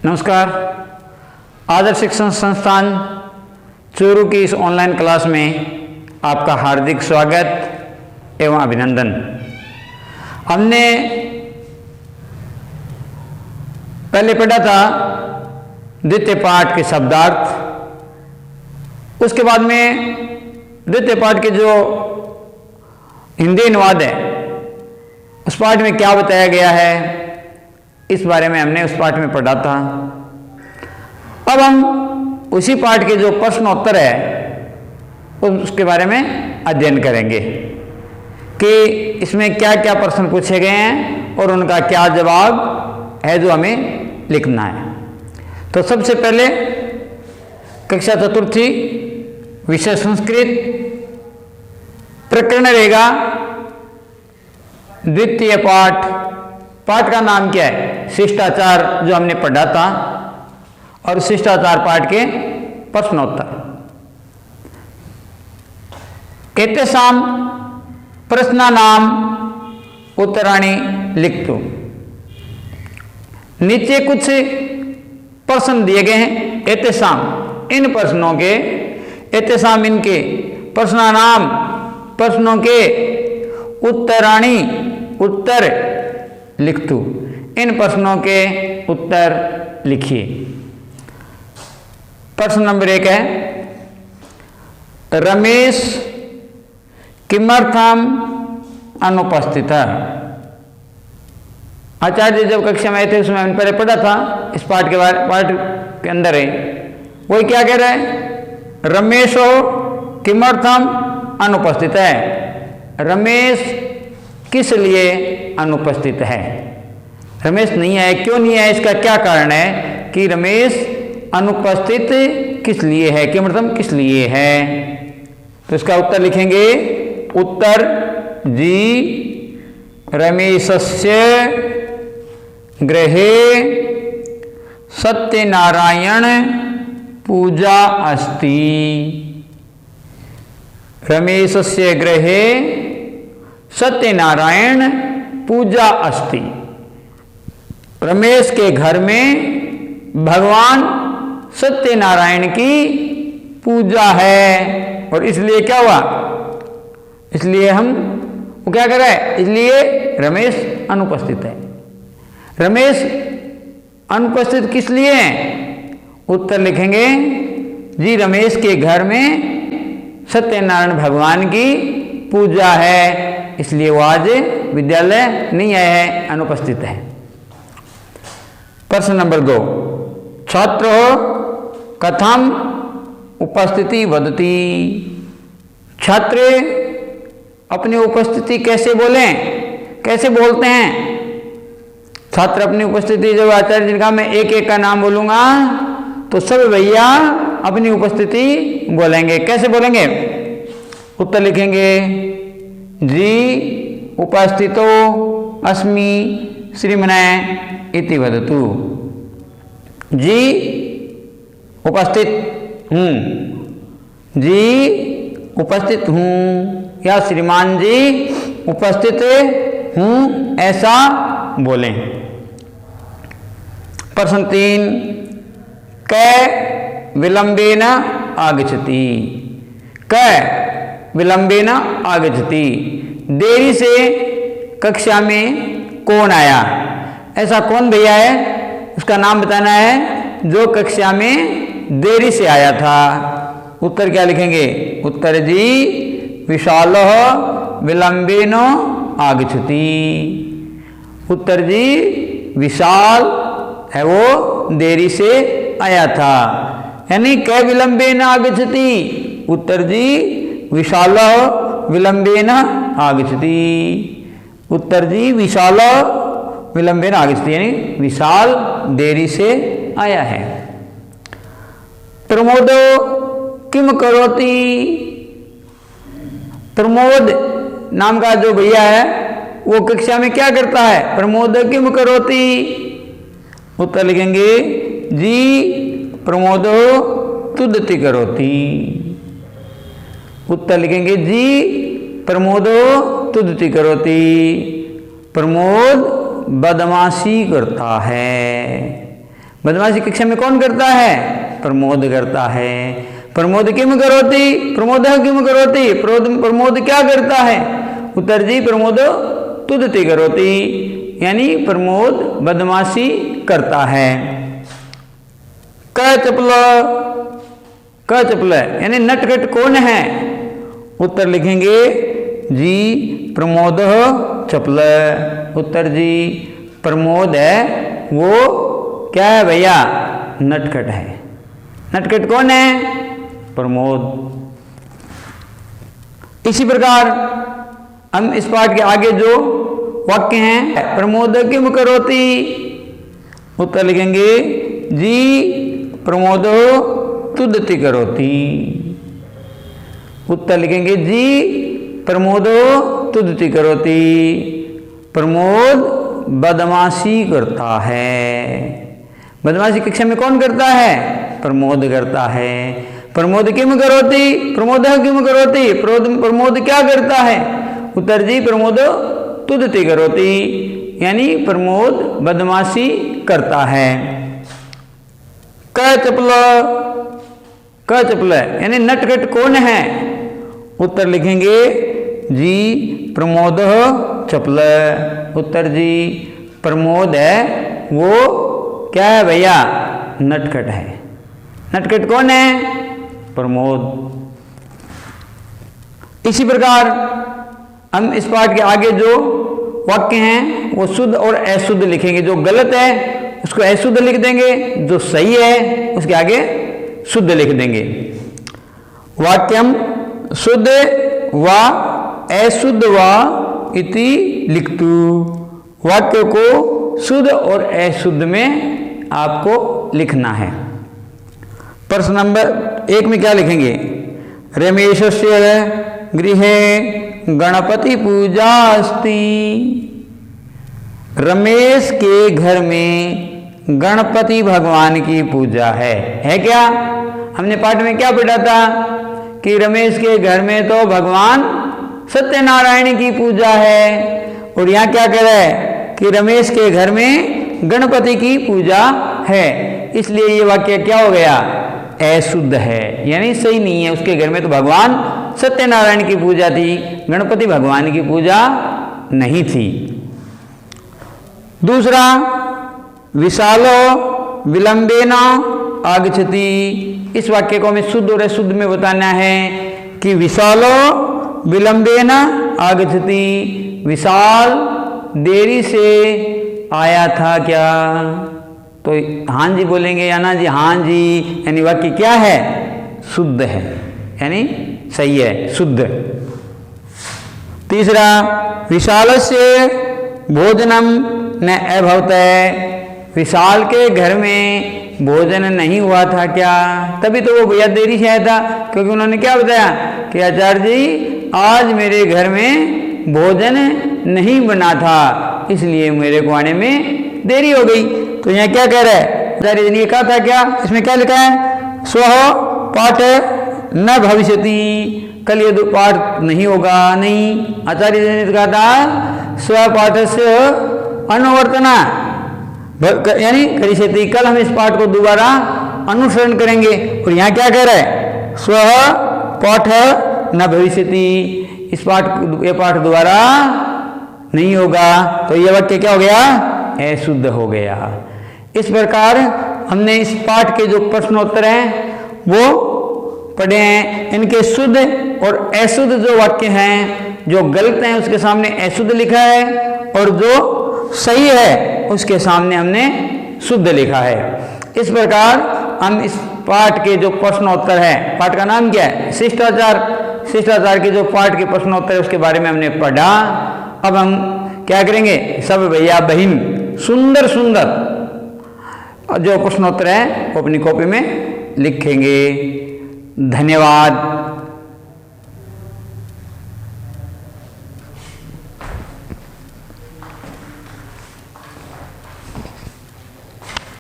नमस्कार। आदर्श शिक्षण संस्थान चूरू की इस ऑनलाइन क्लास में आपका हार्दिक स्वागत एवं अभिनंदन। हमने पहले पढ़ा था द्वितीय पाठ के शब्दार्थ, उसके बाद में द्वितीय पाठ के जो हिंदी अनुवाद है उस पाठ में क्या बताया गया है, इस बारे में हमने उस पाठ में पढ़ा था। अब हम उसी पाठ के जो प्रश्नोत्तर है उसके बारे में अध्ययन करेंगे कि इसमें क्या क्या प्रश्न पूछे गए हैं और उनका क्या जवाब है जो हमें लिखना है। तो सबसे पहले कक्षा चतुर्थी विषय संस्कृत, प्रकरण रहेगा द्वितीय पाठ। पाठ का नाम क्या है? शिष्टाचार, जो हमने पढ़ा था, और शिष्टाचार पाठ के प्रश्नोत्तर। एतेषां प्रश्नानाम उत्तराणि लिखतु। नीचे कुछ प्रश्न दिए गए हैं। एतेषां, इन प्रश्नों के, एतेषां इनके, प्रश्नानाम प्रश्नों के, उत्तराणि उत्तर लिखतु, इन प्रश्नों के उत्तर लिखिए। प्रश्न नंबर 1 है, रमेश किमर्थम अनुपस्थितः। आचार्य जी जब कक्षा में आए थे उसमें हमने पहले पढ़ा था, इस पाठ के बारे, पाठ के अंदर है वही क्या कह रहा है, रमेशो किमर्थम अनुपस्थित है। रमेश किस लिए अनुपस्थित है? रमेश नहीं आया, क्यों नहीं आया, इसका क्या कारण है कि रमेश अनुपस्थित किस लिए है, क्या मतलब किस लिए है। तो इसका उत्तर लिखेंगे, उत्तर जी रमेशस्य गृहे सत्यनारायण पूजा अस्ति। रमेशस्य गृहे सत्यनारायण पूजा अस्ति। रमेश के घर में भगवान सत्यनारायण की पूजा है, और इसलिए क्या हुआ, इसलिए हम वो क्या कर रहा है, इसलिए रमेश अनुपस्थित है। रमेश अनुपस्थित किस लिए है? उत्तर लिखेंगे, जी रमेश के घर में सत्यनारायण भगवान की पूजा है, इसलिए वो आज विद्यालय नहीं आया है, अनुपस्थित है। प्रश्न नंबर 2, छात्र कथम उपस्थिति वदति। छात्र अपनी उपस्थिति कैसे बोलें, कैसे बोलते हैं? छात्र अपनी उपस्थिति, जब आचार्य जी का मैं एक एक का नाम बोलूंगा तो सब भैया अपनी उपस्थिति बोलेंगे। कैसे बोलेंगे? उत्तर लिखेंगे, जी उपस्थितो अस्मि श्रीमने इति वदतु। जी उपस्थित हूँ, जी उपस्थित हूँ, या श्रीमान जी उपस्थित हूँ, ऐसा बोलें। प्रश्न 3, कै विलंबेन आगच्छति। कै विलंबेन आगच्छति, देरी से कक्षा में कौन आया, ऐसा कौन भैया है, उसका नाम बताना है जो कक्षा में देरी से आया था। उत्तर क्या लिखेंगे? उत्तर जी विशालः विलंबेन आगच्छति। उत्तर जी विशाल है, वो देरी से आया था, यानी कै विलंबेन आगच्छति। उत्तर जी विशालः विलंबेन आगच्छति। उत्तर जी विशाल विलंबेन आगच्छति, यानी विशाल देरी से आया है। प्रमोदो किम करोति। प्रमोद नाम का जो भैया है वो कक्षा में क्या करता है? प्रमोद किम करोति। उत्तर लिखेंगे, जी प्रमोदो तुदति करोति। उत्तर लिखेंगे, जी प्रमोदो तुदति करोति। प्रमोद बदमाशी करता है। बदमाशी कक्षा में कौन करता है? प्रमोद करता है। प्रमोद किम करोति? प्रमोद किम करोति? प्रमोद क्या करता है? उत्तर जी प्रमोद तुदति करोति, यानी प्रमोद बदमाशी करता है। क चपल यानी नटखट कौन है? उत्तर लिखेंगे जी प्रमोद चपल। उत्तर जी प्रमोद है वो क्या है भैया? नटखट है। नटखट कौन है? प्रमोद। इसी प्रकार हम इस पाठ के आगे जो वाक्य हैं, प्रमोद किम करोति? उत्तर लिखेंगे जी प्रमोद तुदति करोति। उत्तर लिखेंगे जी प्रमोद तुदति करोति। प्रमोद बदमाशी करता है। बदमाशी कक्षा में कौन करता है? प्रमोद करता है। प्रमोद किम करोति? प्रमोद किम करोति? प्रमोद क्या करता है? उत्तर जी प्रमोद तुदति करोति, यानी प्रमोद बदमाशी करता है। क चपल यानी नटखट कौन है? उत्तर लिखेंगे जी प्रमोद चपल। उत्तर जी प्रमोद है वो क्या है भैया? नटखट है। नटखट कौन है? प्रमोद। इसी प्रकार हम इस पाठ के आगे जो वाक्य हैं वो शुद्ध और अशुद्ध लिखेंगे। जो गलत है उसको अशुद्ध लिख देंगे, जो सही है उसके आगे शुद्ध लिख देंगे। वाक्यम शुद्ध व अशुद्ध व इति लिखतु। वाक्य को शुद्ध और अशुद्ध में आपको लिखना है। प्रश्न नंबर 1 में क्या लिखेंगे? रमेशस्य गृहे गणपति पूजा अस्ति। रमेश के घर में गणपति भगवान की पूजा है क्या? हमने पाठ में क्या पढ़ा था कि रमेश के घर में तो भगवान सत्यनारायण की पूजा है, और यहाँ क्या कह रहा है कि रमेश के घर में गणपति की पूजा है। इसलिए ये वाक्य क्या हो गया? अशुद्ध है, यानी सही नहीं है। उसके घर में तो भगवान सत्यनारायण की पूजा थी, गणपति भगवान की पूजा नहीं थी। दूसरा, विशालो विलंबेन आगच्छति। इस वाक्य को हमें शुद्ध और अशुद्ध में बताना है कि विशालो विलंबेन आगच्छति, विशाल देरी से आया था क्या? तो हाँ जी बोलेंगे या ना जी? हाँ जी, यानी वाक्य क्या है? शुद्ध है, यानी सही है, शुद्ध। तीसरा, विशालस्य भोजनम न अभवत्। विशाल के घर में भोजन नहीं हुआ था क्या? तभी तो वो भैया देरी से आया था, क्योंकि उन्होंने क्या बताया कि आचार्य जी आज मेरे घर में भोजन नहीं बना था, इसलिए मेरे को आने में देरी हो गई। तो यहाँ क्या कह रहा है आचार्य जी ने? कहा था क्या? इसमें क्या लिखा है? स्वः पाठ न भविष्यति। कल ये पाठ नहीं होगा। नहीं, आचार्य जी ने कहा था स्व पाठ से अनुवर्तना, यानी करिष्यति, कल हम इस पाठ को दोबारा अनुसरण करेंगे। और यहाँ क्या कह रहा है? स्व पाठ न भविष्यति, इस ये पाठ दोबारा नहीं होगा। तो यह वाक्य क्या हो गया? अशुद्ध हो गया। इस प्रकार हमने इस पाठ के जो प्रश्नोत्तर हैं वो पढ़े हैं। इनके शुद्ध और अशुद्ध जो वाक्य हैं, जो गलत हैं उसके सामने अशुद्ध लिखा है, और जो सही है उसके सामने हमने शुद्ध लिखा है। इस प्रकार हम इस पाठ के जो प्रश्नोत्तर है, पाठ का नाम क्या है? शिष्टाचार। शिष्टाचार के जो पाठ के प्रश्नोत्तर है उसके बारे में हमने पढ़ा। अब हम क्या करेंगे? सब भैया बहन सुंदर सुंदर जो प्रश्नोत्तर है वो अपनी कॉपी में लिखेंगे। धन्यवाद।